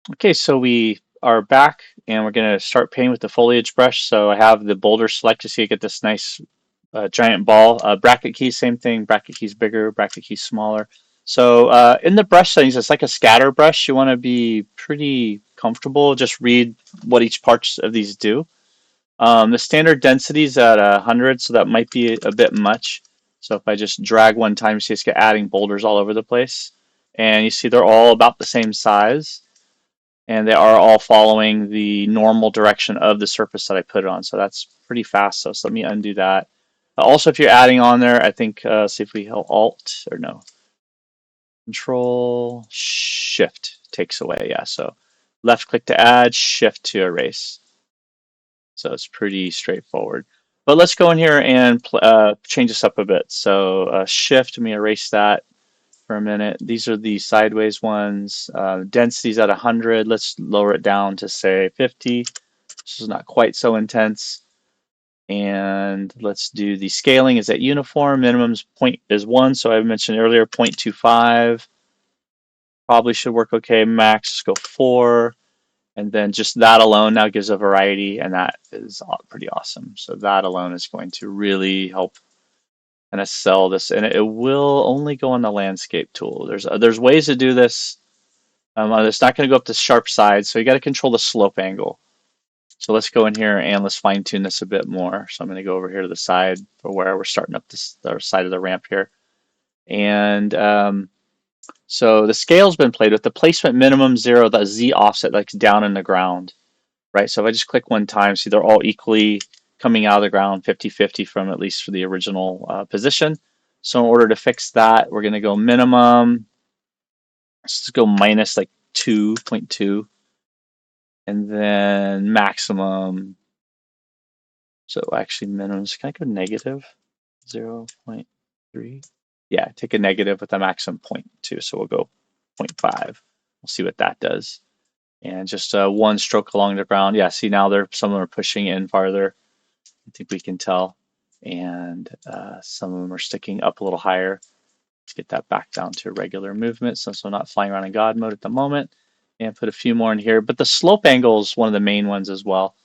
Okay, so we are back and we're going to start painting with the foliage brush. So I have the boulder selected so you get this nice giant ball. Bracket keys, same thing. Bracket keys bigger, bracket keys smaller. So in the brush settings, it's like a scatter brush. You want to be pretty comfortable. Just read what each parts of these do. The standard density is at 100, so that might be a bit much. So if I just drag one time, you see it's adding boulders all over the place. And you see they're all about the same size and they are all following the normal direction of the surface that I put it on. So that's pretty fast. So let me undo that. Also, if you're adding on there, I think, see if we held Alt or no, Control Shift takes away. Yeah, so left click to add, Shift to erase. So it's pretty straightforward. But let's go in here and change this up a bit. So Shift, let me erase that for a minute. These are the sideways ones. Density's at 100. Let's lower it down to say 50. This is not quite so intense. And let's do the scaling is at uniform. Minimum's point is 1. So I mentioned earlier 0.25. Probably should work okay. Max, go 4. And then just that alone now gives a variety, and that is pretty awesome. So that alone is going to really help kind of sell this, and it will only go on the landscape tool. There's ways to do this. It's not going to go up the sharp side, so you got to control the slope angle. So let's go in here and let's fine tune this a bit more. So I'm going to go over here to the side for where we're starting up the side of the ramp here. And so the scale's been played with. The placement minimum 0, the Z offset like down in the ground, right? So if I just click one time, see they're all equally coming out of the ground 50-50 from at least for the original position. So in order to fix that, we're going to go minimum. Let's just go minus like 2.2 and then maximum. So actually minimums, can I go negative 0.3? Yeah, take a negative with a maximum 0.2. So we'll go 0.5. We'll see what that does. And just one stroke along the ground. Yeah, see now some of them are pushing in farther. I think we can tell. And some of them are sticking up a little higher. Let's get that back down to regular movement since we're not flying around in God mode at the moment. And put a few more in here. But the slope angle is one of the main ones as well.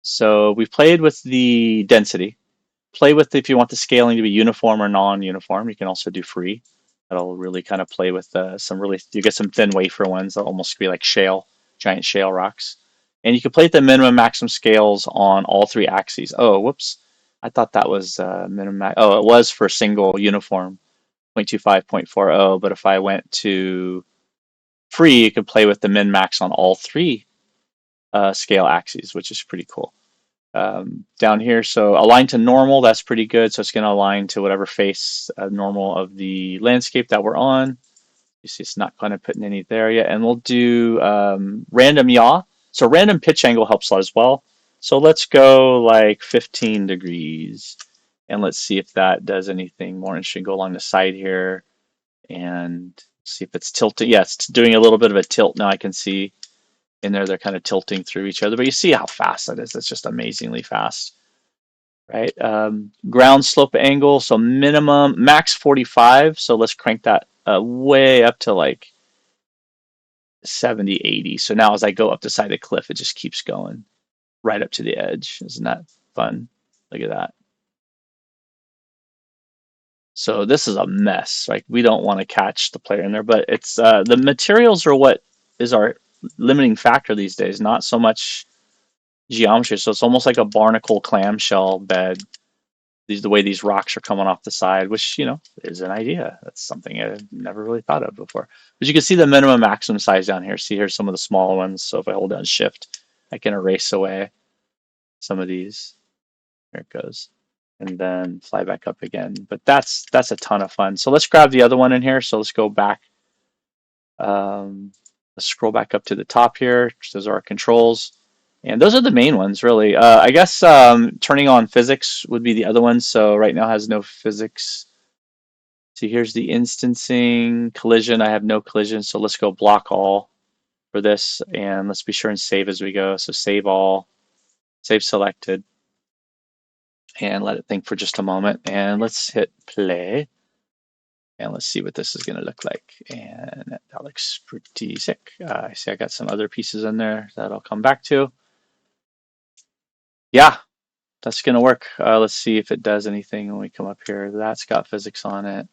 So we played with the density. Play with if you want the scaling to be uniform or non-uniform. You can also do free. That'll really kind of play with you get some thin wafer ones that almost be like shale, giant shale rocks. And you can play with the minimum maximum scales on all 3 axes. Oh, whoops. I thought that was minimum. Oh, it was for single uniform, 0.25, 0.40. But if I went to free, you could play with the min max on all 3 scale axes, which is pretty cool. Down here, so align to normal, that's pretty good. So it's going to align to whatever face normal of the landscape that we're on. You see it's not kind of putting any there yet. And we'll do random yaw. So random pitch angle helps as well. So let's go like 15 degrees. And let's see if that does anything more interesting. Go along the side here and see if it's tilting. Yeah, it's doing a little bit of a tilt now. I can see in there they're kind of tilting through each other. But you see how fast that is. It's just amazingly fast. Right? Ground slope angle, so max 45. So let's crank that way up to like 70, 80. So now as I go up the side of the cliff, it just keeps going right up to the edge. Isn't that fun? Look at that. So this is a mess. Like we don't want to catch the player in there, but it's the materials are what is our limiting factor these days, not so much geometry. So it's almost like a barnacle clamshell bed the way these rocks are coming off the side, which is an idea. That's something I've never really thought of before. But you can see the minimum maximum size down here. See here's some of the smaller ones. So if I hold down Shift, I can erase away some of these. There it goes, and then fly back up again. But that's a ton of fun. So let's grab the other one in here. So let's go back. Let's scroll back up to the top here. Those are our controls. And those are the main ones, really. I guess turning on physics would be the other one. So right now has no physics. See, here's the instancing collision. I have no collision, so let's go block all for this. And let's be sure and save as we go. So save all, save selected, and let it think for just a moment. And let's hit play. And let's see what this is going to look like. And that looks pretty sick. I see I got some other pieces in there that I'll come back to. Yeah, that's going to work. Let's see if it does anything when we come up here. That's got physics on it.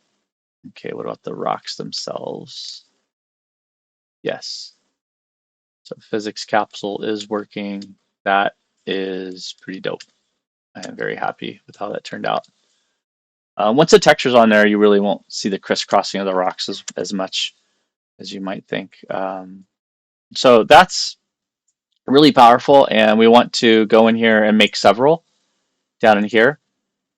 Okay, what about the rocks themselves? Yes. So physics capsule is working. That is pretty dope. I am very happy with how that turned out. Once the texture's on there, you really won't see the crisscrossing of the rocks as much as you might think. So that's really powerful, and we want to go in here and make several down in here,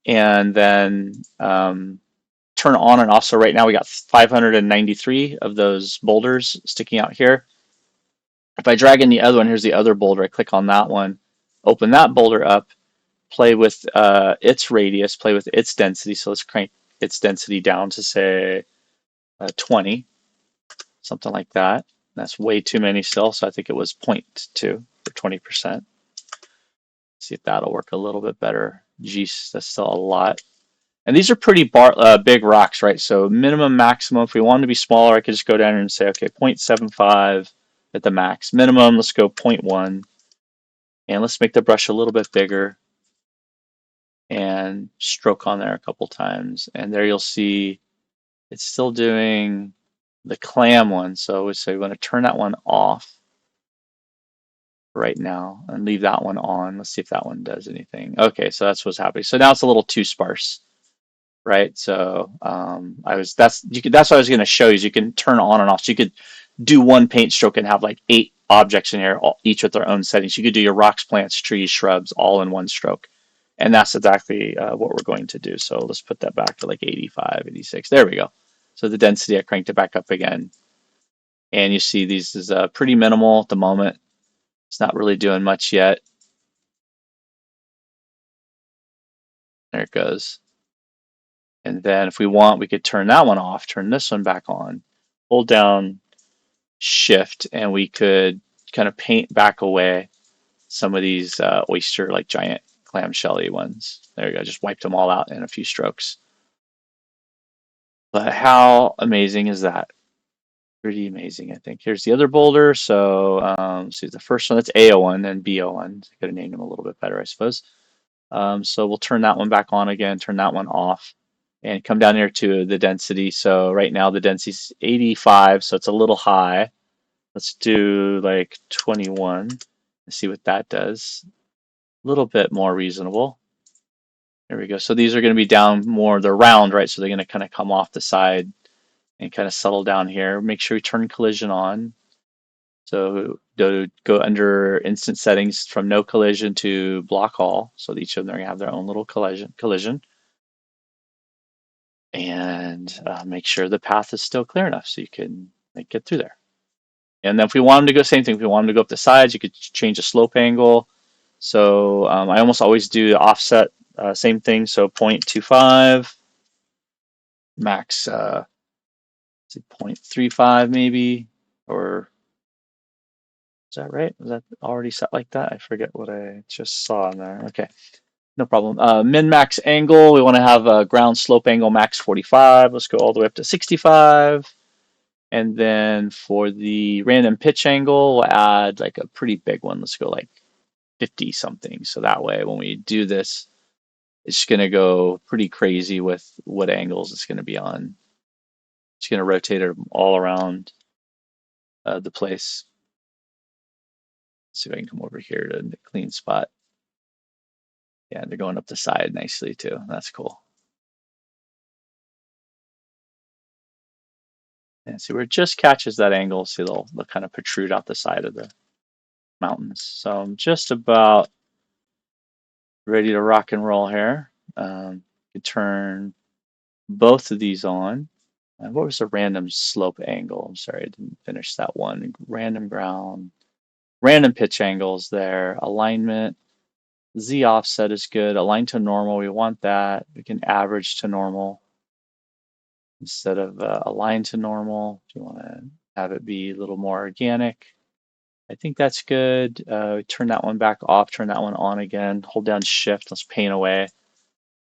and then turn on and off. So right now we got 593 of those boulders sticking out here. If I drag in the other one, here's the other boulder. I click on that one, open that boulder up, play with its radius, play with its density. So let's crank its density down to say 20, something like that. That's way too many still, so I think it was 0.2 for 20%. See if that'll work a little bit better. Geez, that's still a lot. And these are pretty big rocks, right? So minimum, maximum. If we want them to be smaller, I could just go down and say, okay, 0.75 at the max. Minimum, let's go 0.1. And let's make the brush a little bit bigger. And stroke on there a couple times. And there you'll see it's still doing the clam one. So we want to turn that one off right now and leave that one on. Let's see if that one does anything. Okay, so that's what's happening. So now it's a little too sparse, right? So that's what I was going to show you. Is you can turn on and off. So you could do one paint stroke and have like 8 objects in here, each with their own settings. You could do your rocks, plants, trees, shrubs, all in one stroke. And that's exactly what we're going to do. So let's put that back to like 85, 86. There we go. So the density, I cranked it back up again. And you see these is pretty minimal at the moment. It's not really doing much yet. There it goes. And then if we want, we could turn that one off, turn this one back on, hold down Shift, and we could kind of paint back away some of these oyster, like giant clamshelly ones. There you go. Just wiped them all out in a few strokes. But how amazing is that? Pretty amazing, I think. Here's the other boulder. So see the first one, that's A01 and B01. I could have named them a little bit better, I suppose. So we'll turn that one back on again, turn that one off, and come down here to the density. So right now the density is 85, so it's a little high. Let's do like 21 and see what that does. A little bit more reasonable. There we go. So these are going to be down more, they're round, right? So they're going to kind of come off the side and kind of settle down here. Make sure we turn collision on. So go under instant settings from no collision to block all. So each of them are going to have their own little collision. And make sure the path is still clear enough so you can get through there. And then if we want them to go, same thing, if we want them to go up the sides, you could change the slope angle. So I almost always do the offset, same thing, so 0.25, max 0.35 maybe, or is that right? Was that already set like that? I forget what I just saw in there. Okay, no problem. Min-max angle, we want to have a ground slope angle max 45. Let's go all the way up to 65. And then for the random pitch angle, we'll add like a pretty big one. Let's go like 50 something. So that way when we do this, it's going to go pretty crazy with what angles it's going to be on. It's going to rotate it all around the place. Let's see if I can come over here to the clean spot. Yeah, they're going up the side nicely too. That's cool. And see where it just catches that angle. See, they'll kind of protrude out the side of the mountains. So I'm just about ready to rock and roll here. You turn both of these on. What was the random slope angle? I'm sorry, I didn't finish that one. Random ground, random pitch angles there. Alignment, Z offset is good. Align to normal, we want that. We can average to normal instead of align to normal. If you want to have it be a little more organic, I think that's good. Turn that one back off, turn that one on again. Hold down Shift, let's paint away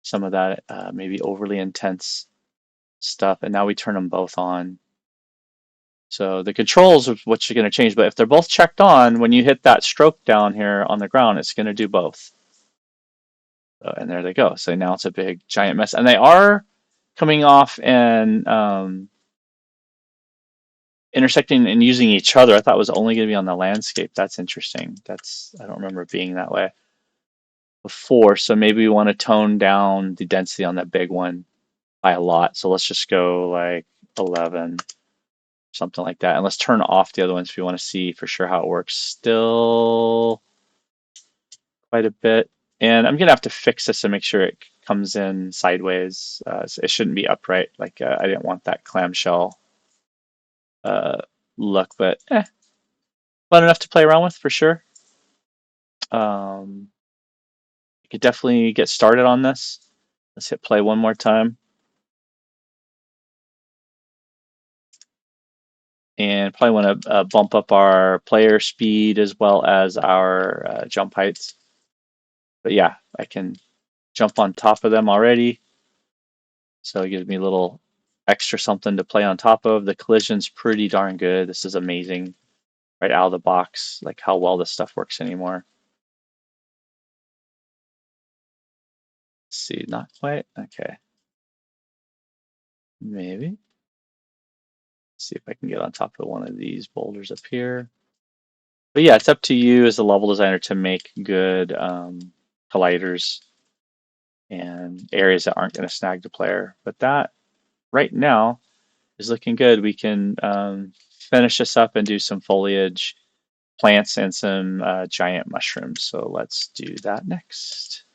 some of that maybe overly intense stuff, and now we turn them both on. So the controls of what you're going to change, but if they're both checked on, when you hit that stroke down here on the ground, it's going to do both. And there they go. So now it's a big giant mess, and they are coming off and intersecting and using each other. I thought it was only going to be on the landscape. That's interesting. I don't remember it being that way before. So maybe we want to tone down the density on that big one by a lot. So let's just go like 11, something like that. And let's turn off the other ones if you want to see for sure how it works. Still quite a bit. And I'm going to have to fix this and make sure it comes in sideways. So it shouldn't be upright. Like I didn't want that clamshell uh, look, but fun enough to play around with for sure. You could definitely get started on this. Let's hit play one more time. And probably want to bump up our player speed as well as our jump heights. But yeah, I can jump on top of them already. So it gives me a little extra something to play on top of. The collision's pretty darn good. This is amazing right out of the box, like how well this stuff works anymore. Let's see, not quite. Okay. Maybe. Let's see if I can get on top of one of these boulders up here. But yeah, it's up to you as a level designer to make good colliders and areas that aren't going to snag the player. But that right now is looking good. We can finish this up and do some foliage, plants, and some giant mushrooms. So let's do that next.